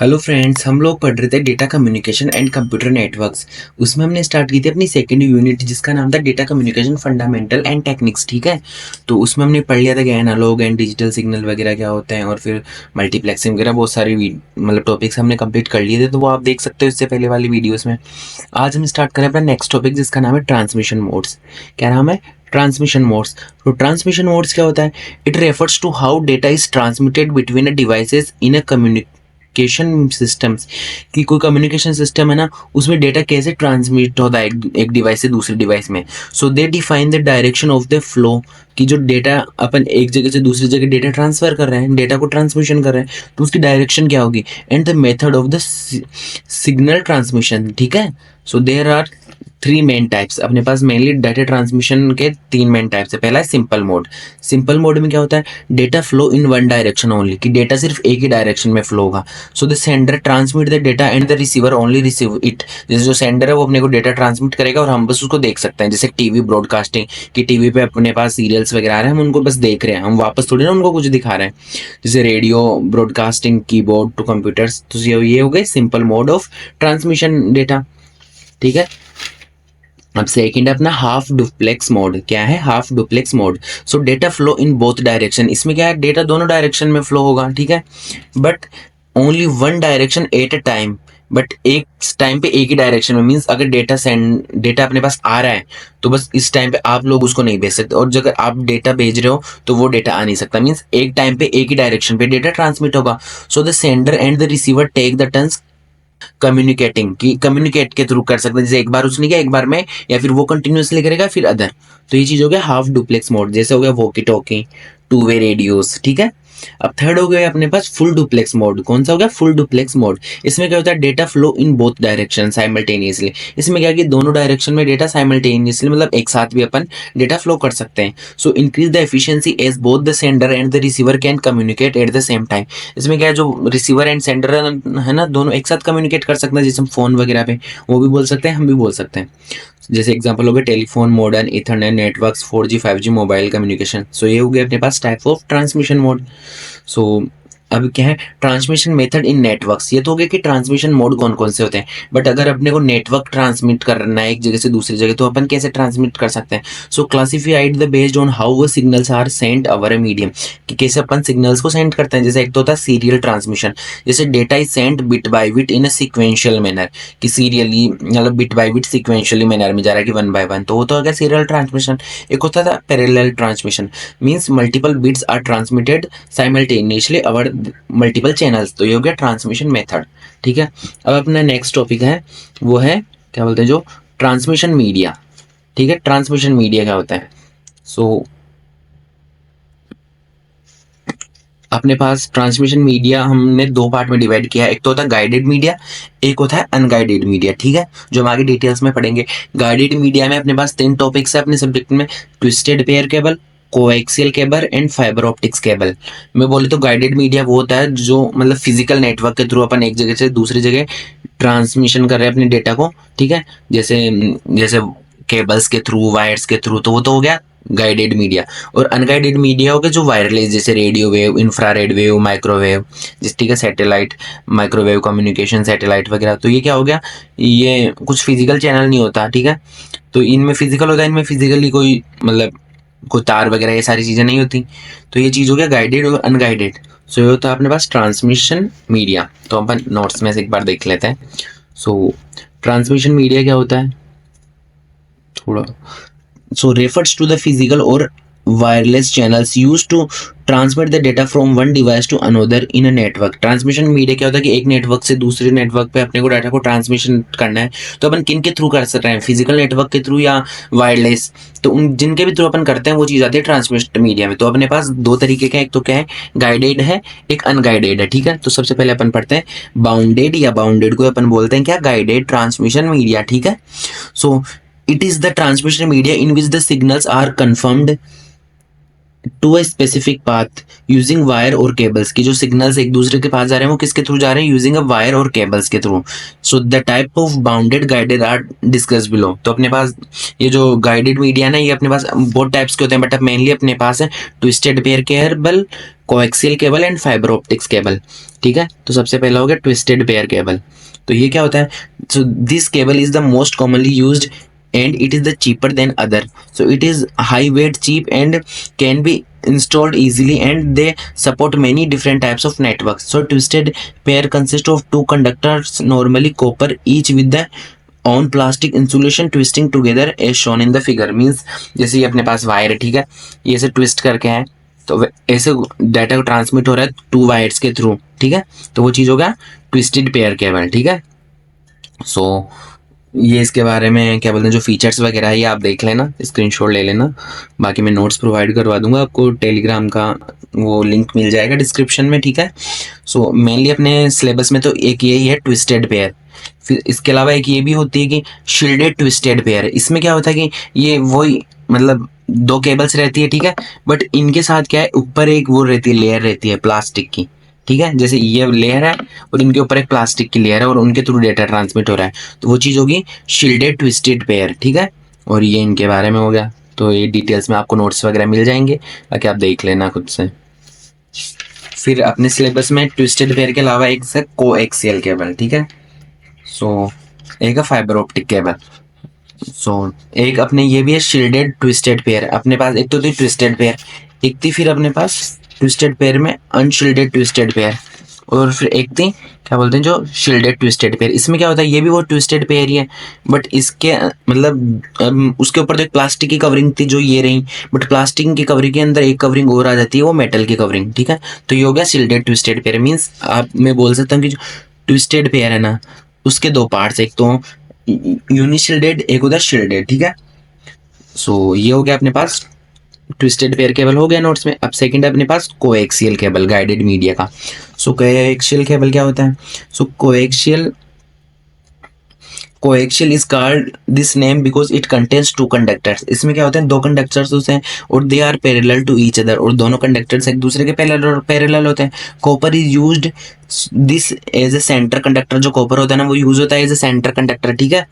Hello friends, हम लोग पढ़ रहे थे data communication and computer networks. उसमें हमने स्टार्ट की थी अपनी सेकेंड यूनिट जिसका नाम था data communication fundamental and techniques. ठीक है, तो उसमें हमने पढ़ लिया था कि एनालॉग एंड डिजिटल सिग्नल वगैरह क्या होते हैं और फिर मल्टीप्लेक्सिंग वगैरह बहुत सारी मतलब टॉपिक्स हमने कंप्लीट कर लिए थे, तो वो आप देख सकते हो इससे पहले वाली वीडियोज़ में। आज हम स्टार्ट करें अपना नेक्स्ट टॉपिक जिसका नाम है ट्रांसमिशन मोड्स। क्या नाम है? Transmission modes. तो ट्रांसमिशन मोड्स क्या होता है? It refers to how data is transmitted between a devices in a communication systems. कि कोई कम्युनिकेशन सिस्टम है ना, उसमें डेटा कैसे ट्रांसमिट होता है एक डिवाइस से दूसरी डिवाइस में। So they define the direction of the flow. कि जो डेटा अपन एक जगह से दूसरी जगह डेटा ट्रांसफर कर रहे हैं, डेटा को ट्रांसमिशन कर रहे हैं, तो उसकी डायरेक्शन क्या होगी and the method of the signal transmission. ठीक है, so there are three main types. अपने पास मेनली डाटा ट्रांसमिशन के तीन मेन टाइप्स है। पहला है सिंपल मोड। सिंपल मोड में क्या होता है? Data flow in one direction only, कि डेटा सिर्फ एक ही डायरेक्शन में फ्लो होगा। So the sender transmit the data and the receiver only receive it. जैसे जो सेंडर है वो अपने को डेटा ट्रांसमिट करेगा और हम बस उसको देख सकते हैं। जैसे टीवी ब्रॉडकास्टिंग, कि टीवी पे अपने पास सीरियल्स वगैरह आ रहे हैं, हम उनको बस देख रहे हैं, हम वापस थोड़ी ना उनको कुछ दिखा रहे हैं। जैसे radio broadcasting, keyboard to computers. तो ये हो गए simple mode of transmission data. ठीक है, अब सेकंड है अपना हाफ डुप्लेक्स मोड। क्या है? Half duplex mode. So data flow in both direction. इसमें क्या है? डेटा दोनों डायरेक्शन में फ्लो होगा। ठीक है, but only one direction at a time. But एक टाइम पे एक ही डायरेक्शन में, मीन्स अगर डेटा अपने पास आ रहा है तो बस इस टाइम पे आप लोग उसको नहीं भेज सकते, और अगर आप डेटा भेज रहे हो तो वो डेटा आ नहीं सकता। मीन्स एक टाइम पे एक ही डायरेक्शन पे डेटा ट्रांसमिट होगा। So the sender and the receiver take the turns communicating, की कम्युनिकेट के थ्रू कर सकते हैं। जैसे एक बार उसने किया एक बार में, या फिर वो कंटिन्यूअसली करेगा फिर अदर। तो ये चीज हो गया हाफ डुप्लेक्स मोड। जैसे हो गया walkie talkie, two way radios. ठीक है, अब थर्ड हो गया अपने पास फुल डुप्लेक्स मोड। कौन सा हो गया? Full duplex mode. इसमें क्या होता है? Data flow in both direction simultaneously. इसमें क्या है कि दोनों डायरेक्शन में डेटा साइमल्टेनियसली, मतलब एक साथ भी अपन डेटा फ्लो कर सकते हैं। So increase the efficiency as both the sender and the receiver can communicate at the same time. इसमें क्या है, जो रिसीवर एंड सेंडर है ना, दोनों एक साथ कम्युनिकेट कर सकते हैं। जैसे हम फोन वगैरह पे वो भी बोल सकते हैं, हम भी बोल सकते हैं। जैसे एग्जांपल हो गया telephone, modern, ethernet networks, 4G 5G mobile communication. So ये हो गया अपने पास टाइप ऑफ ट्रांसमिशन मोड। सो अब क्या है? Transmission method in networks. ये तो हो गया कि ट्रांसमिशन मोड कौन कौन से होते हैं। बट अगर अपने को नेटवर्क ट्रांसमिट करना है एक जगह से दूसरी जगह, तो अपन कैसे ट्रांसमिट कर सकते हैं? So classified the based on how वो signals are sent over a medium, कि कैसे अपन सिग्नल्स को सेंड करते हैं। जैसे एक तो होता है सीरियल ट्रांसमिशन। जैसे data is sent bit by bit in a sequential manner, कि सीरियली मतलब bit by bit sequentially manner में जा रहा है, कि वन बाय वन, तो वो तो हो गया सीरियल ट्रांसमिशन। एक होता था parallel transmission, means multiple bits are transmitted simultaneously over multiple channels. तो ये हो गया ट्रांसमिशन मेथड। ठीक है, अब अपना नेक्स्ट टॉपिक है, वो है क्या बोलते हैं, जो ट्रांसमिशन मीडिया। ठीक है, ट्रांसमिशन मीडिया क्या होता है? सो अपने पास ट्रांसमिशन मीडिया हमने दो पार्ट में डिवाइड किया है। एक तो होता है गाइडेड मीडिया, एक होता है अनगाइडेड मीडिया। ठीक है, जो हम आगे डिटेल्स में पढ़ेंगे। गाइडेड मीडिया में अपने पास तीन टॉपिक्स है अपने सब्जेक्ट में: twisted pair cable, coaxial cable and fibre optics cable. मैं बोले तो गाइडेड मीडिया वो होता है जो मतलब फिजिकल नेटवर्क के थ्रू अपन एक जगह से दूसरी जगह ट्रांसमिशन कर रहे हैं अपने डेटा को। ठीक है, जैसे जैसे केबल्स के थ्रू, वायर्स के थ्रू, तो वो तो हो गया गाइडेड मीडिया। और अनगाइडेड मीडिया हो गया जो वायरलेस, जैसे radio wave, infrared wave, microwave, जिस ठीक है सैटेलाइट, माइक्रोवेव कम्युनिकेशन सैटेलाइट वगैरह। तो ये क्या हो गया? ये कुछ फिजिकल चैनल नहीं होता। ठीक है, तो इनमें फिजिकल होता है, इनमें फिजिकली कोई मतलब कोई तार वगैरह ये सारी चीज़ें नहीं होती। तो ये चीज़ हो गया गाइडेड और अनगाइडेड। सो ये होता है अपने पास ट्रांसमिशन मीडिया। तो अपन नोट्स में से एक बार देख लेते हैं। सो ट्रांसमिशन मीडिया क्या होता है थोड़ा, so refers to the physical or wireless channels used to transmit the data from one device to another in a network। Transmission media क्या होता है कि एक नेटवर्क से दूसरे नेटवर्क पे अपने को डाटा को ट्रांसमिशन करना है, तो अपन किन के थ्रू कर सकते हैं? फिजिकल नेटवर्क के थ्रू या वायरलेस। तो उन जिनके भी थ्रू अपन करते हैं वो चीज़ आती है ट्रांसमिशन मीडिया में। तो अपने पास दो तरीके के हैं, एक तो क्या है गाइडेड है, एक अनगाइडेड है। ठीक है, तो सबसे पहले अपन पढ़ते हैं बाउंडेड, या बाउंडेड को अपन बोलते हैं क्या? Guided transmission media. ठीक है, सो it is the transmission media in which the signals are confirmed to a specific path using wire और केबल्स, की जो सिग्नल्स एक दूसरे के पास जा रहे हैं वो किसके थ्रू जा रहे हैं, यूजिंग अ वायर और केबल्स के through. So the type of bounded guided are discuss below. तो अपने पास ये जो गाइडेड मीडिया ना, ये अपने पास बहुत टाइप्स के होते हैं, बट अब मेनली अपने पास है twisted pair cable, coaxial cable and fibre optics cable. ठीक है, तो सबसे पहला हो गया ट्विस्टेड पेयर केबल। तो ये क्या होता है, so this cable is the most commonly used and it is the cheaper than other. So it is high weight, cheap and can be installed easily, and they support many different types of networks. So twisted pair consists of two conductors, normally copper, each with the on plastic insulation twisting together as shown in the figure. Means जैसे ये अपने पास wire है, ठीक है, ये ऐसे twist करके है, तो ऐसे डाटा को ट्रांसमिट हो रहा है टू वायर्स के थ्रू। ठीक है, तो वो चीज़ हो गया ट्विस्टेड पेयर केबल। ठीक है, सो ये इसके बारे में क्या बोलते हैं, जो फीचर्स वगैरह है ये आप देख लेना, स्क्रीनशॉट ले लेना। बाकी मैं नोट्स प्रोवाइड करवा दूंगा आपको, टेलीग्राम का वो लिंक मिल जाएगा डिस्क्रिप्शन में। ठीक है, सो मेनली अपने सिलेबस में तो एक यही है ट्विस्टेड पेयर। फिर इसके अलावा एक ये भी होती है कि शील्डेड ट्विस्टेड पेयर। इसमें क्या होता है कि ये वही मतलब दो केबल्स रहती है, ठीक है, बट इनके साथ क्या है, ऊपर एक वो रहती है, लेयर रहती है प्लास्टिक की। ठीक है, जैसे ये लेयर है और इनके ऊपर एक प्लास्टिक की लेयर है और उनके थ्रू डेटा ट्रांसमिट हो रहा है, तो वो चीज़ होगी शील्डेड ट्विस्टेड पेयर। ठीक है, और ये इनके बारे में हो गया। तो ये डिटेल्स में आपको नोट्स वगैरह मिल जाएंगे, ताकि आप देख लेना खुद से। फिर अपने सिलेबस में ट्विस्टेड पेयर के अलावा एक से कोएक्सियल केबल। ठीक है, सो एक है फाइबर ऑप्टिक केबल। सो एक अपने ये भी है शील्डेड ट्विस्टेड पेयर। अपने पास एक तो थी ट्विस्टेड पेयर, एक थी फिर अपने पास ट्विस्टेड पेयर में अनशील्डेड ट्विस्टेड पेयर, और फिर एक थी क्या बोलते हैं जो शील्डेड ट्विस्टेड पेयर। इसमें क्या होता है, ये भी वो ट्विस्टेड पेयर ही है, बट इसके मतलब उसके ऊपर तो एक प्लास्टिक की कवरिंग थी जो ये रही, बट प्लास्टिक की कवरिंग के अंदर एक कवरिंग और आ जाती है, वो मेटल की कवरिंग। ठीक है, तो ये हो गया शील्डेड ट्विस्टेड पेयर। मीन्स आप मैं बोल सकता हूँ कि जो ट्विस्टेड पेयर है ना, उसके दो पार्ट्स, एक तो यूनिशील्डेड, एक उधर शील्डेड। ठीक है, सो ये हो गया अपने पास ट्विस्टेड पेयर केबल हो गया नोट्स में। अब सेकंड है अपने पास कोएक्सियल केबल गाइडेड मीडिया का। सो कोएक्सियल केबल क्या होता है, so coaxial is called this name because it contains two conductors. इसमें क्या होते हैं, दो कंडक्टर्स होते हैं और they are parallel to each other, और दोनों कंडक्टर्स एक दूसरे के पैरेलल होते हैं। Copper is used this as a centre conductor. जो कॉपर होता है ना, वो यूज होता है एज ए सेंटर कंडक्टर। ठीक है,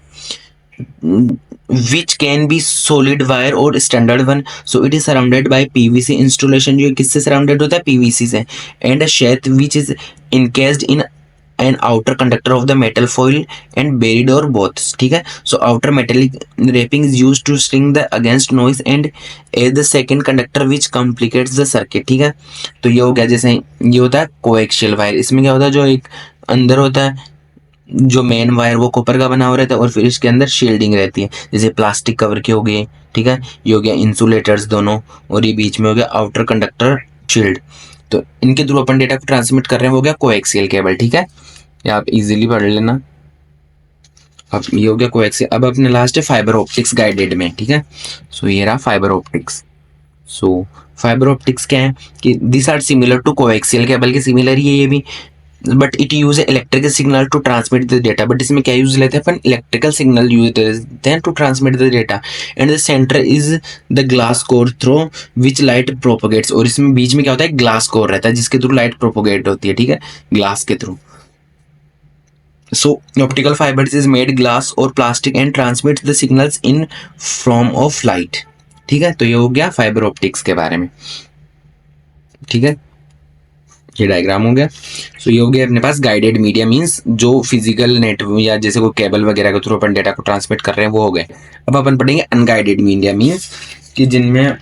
which can be solid wire और standard one. So it is surrounded by PVC installation। जो किससे surrounded होता है, PVC से, and a sheath which is encased in an outer conductor of the metal foil and buried or both। ठीक है, so outer metallic wrapping is used to string the against noise and as the second conductor which complicates the circuit। ठीक है, तो ये हो गया, जैसे ये होता है कोएक्सियल वायर। इसमें क्या होता है, जो एक अंदर होता है जो मेन वायर वो कॉपर का बना हुआ रहता है, और फिर इसके अंदर शील्डिंग रहती है, जैसे प्लास्टिक कवर की हो गई। ठीक है, ये हो गया इंसुलेटर्स दोनों, और ये बीच में हो गया आउटर कंडक्टर शील्ड। तो इनके थ्रू अपन डेटा को ट्रांसमिट कर रहे हैं, वो गया कोएक्सियल केबल। ठीक है, ये आप इजीली पढ़ लेना। अब ये हो गया कोएक्सियल। अब अपने लास्ट है फाइबर ऑप्टिक्स गाइडेड में। ठीक है, सो ये रहा fibre optics. So fibre optics क्या है कि this are similar to coaxial cable के सिमिलर ही है ये भी, but it use electrical signal to transmit the data. But इसमें क्या यूज लेते हैं अपन, इलेक्ट्रिकल सिग्नल यूज लेते हैं to transmit the data, and the centre is the glass core through which light propagates. और इसमें बीच में क्या होता है, ग्लास कोर रहता है जिसके थ्रू लाइट प्रोपोगेट होती है। ठीक है, ग्लास के through. So optical fibres is made glass और plastic and transmit the signals in form of light. ठीक है, तो ये हो गया फाइबर ऑप्टिक्स के बारे में। ठीक है, ये डायग्राम हो गया। सो ये हो गया अपने पास गाइडेड मीडिया, मींस जो फिजिकल नेट या जैसे कोई केबल वगैरह के थ्रू अपन डेटा को ट्रांसमिट कर रहे हैं वो हो गए। अब अपन पढ़ेंगे अनगाइडेड मीडिया, मींस कि जिनमें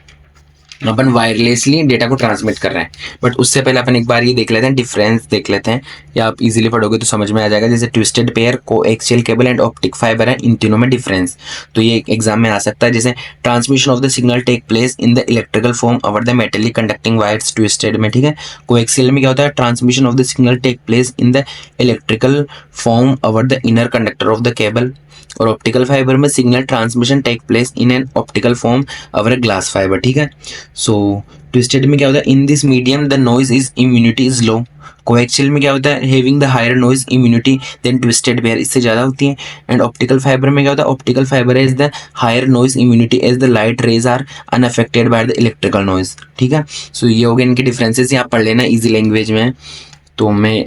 अपन वायरलेसली डेटा को ट्रांसमिट कर रहे हैं। बट उससे पहले अपन एक बार ये देख लेते हैं, डिफरेंस देख लेते हैं, या आप इजीली पढ़ोगे तो समझ में आ जाएगा। जैसे twisted pair, coaxial cable and optic fibre है, इन तीनों में डिफरेंस। तो ये एग्जाम में आ सकता है। जैसे transmission of the signal take place in the electrical form over the metallic conducting wires twisted में। ठीक है, कोएक्सियल में क्या होता है, transmission of the signal take place in the electrical form over the inner conductor of the cable. और optical fibre में signal transmission take place in an optical form over a glass fibre. ठीक है, so twisted में क्या होता है, in this medium the noise is immunity is low. Coaxial में क्या होता है, having the higher noise immunity than twisted pair, इससे ज़्यादा होती है। एंड ऑप्टिकल फाइबर में क्या होता है, optical fibre is the higher noise immunity as the light rays are unaffected by the electrical noise. ठीक है, सो ये हो गए इनके डिफरेंसेस, यहाँ पढ़ लेना ईजी लैंग्वेज में। तो मैं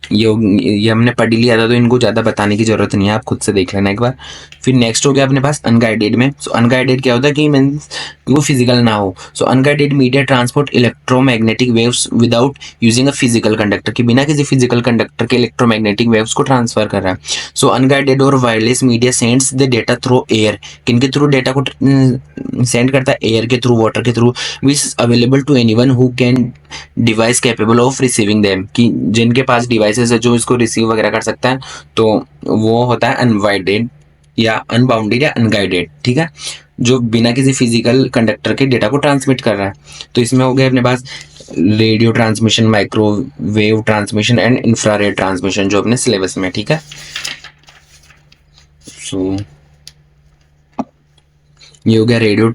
ये हमने पढ़ ही लिया था, तो इनको ज़्यादा बताने की जरूरत नहीं है, आप खुद से देख लेना एक बार। फिर नेक्स्ट हो गया अपने पास अनगाइडेड में। सो अनगाइडेड क्या होता है कि मीन्स वो फिजिकल ना हो। So unguided media transport electromagnetic waves without using a physical conductor, कि बिना किसी फिजिकल कंडक्टर के इलेक्ट्रोमैग्नेटिक वेव्स को ट्रांसफर कर रहा है। सो अनगाइडेड और wireless media sends the data through air, किनके थ्रू डेटा को सेंड करता है, एयर के थ्रू, वाटर के through, which is available to anyone who can device capable of receiving them, कि जिनके पास डिवाइसेस है जो इसको रिसीव वगैरह कर सकता है, तो वो होता है अनवाइडेड या अनबाउंडेड या अनगाइडेड। ठीक है, जो बिना किसी फिजिकल कंडक्टर के डेटा को ट्रांसमिट कर रहा है। तो इसमें हो गया अपने पास radio transmission, microwave transmission and infrared transmission, जो अपने सिलेबस में। ठीक है, सो ये हो गया रेडियो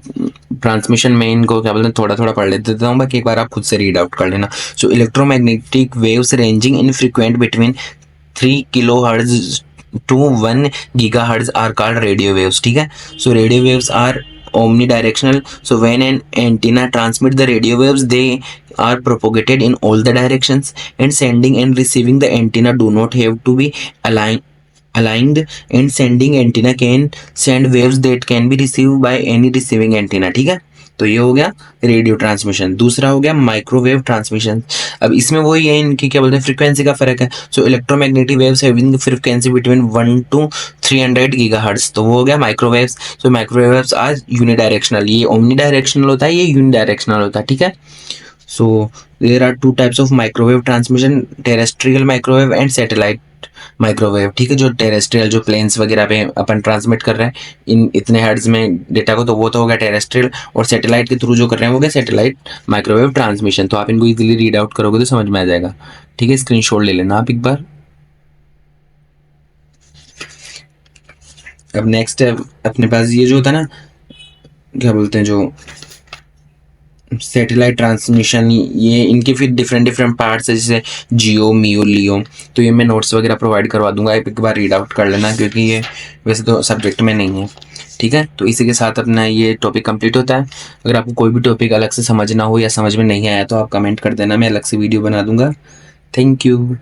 ट्रांसमिशन में। इनको क्या बोलते हैं, थोड़ा थोड़ा पढ़ लेते हूँ, बाकी एक बार आप खुद से रीड आउट कर लेना। So electromagnetic waves ranging in frequent between 3 kilohertz to 1 gigahertz are called radio waves. ठीक है, so radio waves are omnidirectional. So when an antenna transmit the radio waves, they are propagated in all the directions, and sending and receiving the antenna do not have to be aligned, and sending antenna can send waves that can be received by any receiving antenna. ठीक है, तो ये हो गया radio transmission. दूसरा हो गया microwave transmission. अब इसमें वही है, इनकी क्या बोलते हैं, फ्रीक्वेंसी का फर्क है। So electromagnetic waves having frequency between 1 to 300 gigahertz, तो वो हो गया microwaves. So microwaves are unidirectional, ये ओमनी डायरेक्शनल होता है, ये यूनिडायरेक्शनल होता है। ठीक है, so there are 2 types of microwave transmission, terrestrial microwave and satellite microwave. ठीक है, जो टेरेस्ट्रियल, जो प्लेन्स वगैरह पे अपन ट्रांसमिट कर रहे हैं इन इतने हर्ट्ज में डेटा को, तो वो तो हो गया टेरेस्ट्रियल, और सैटेलाइट के थ्रू जो कर रहे हैं वो गया सैटेलाइट माइक्रोवेव ट्रांसमिशन। तो आप इनको इजीली रीड आउट करोगे तो समझ में आ जाएगा। ठीक है, स्क्रीनशॉट ले लेना आप एक बार। अब नेक्स्ट है अपने पास ये जो होता है ना, क्या बोलते हैं, जो सैटेलाइट ट्रांसमिशन, ये इनके फिर डिफरेंट डिफरेंट पार्ट्स है, जैसे जियो, मियो, लियो। तो ये मैं नोट्स वगैरह प्रोवाइड करवा दूंगा, आप एक बार रीड आउट कर लेना, क्योंकि ये वैसे तो सब्जेक्ट में नहीं है। ठीक है, तो इसी के साथ अपना ये टॉपिक कंप्लीट होता है। अगर आपको कोई भी टॉपिक अलग से समझना हो या समझ में नहीं आया तो आप कमेंट कर देना, मैं अलग से वीडियो बना दूंगा। Thank you.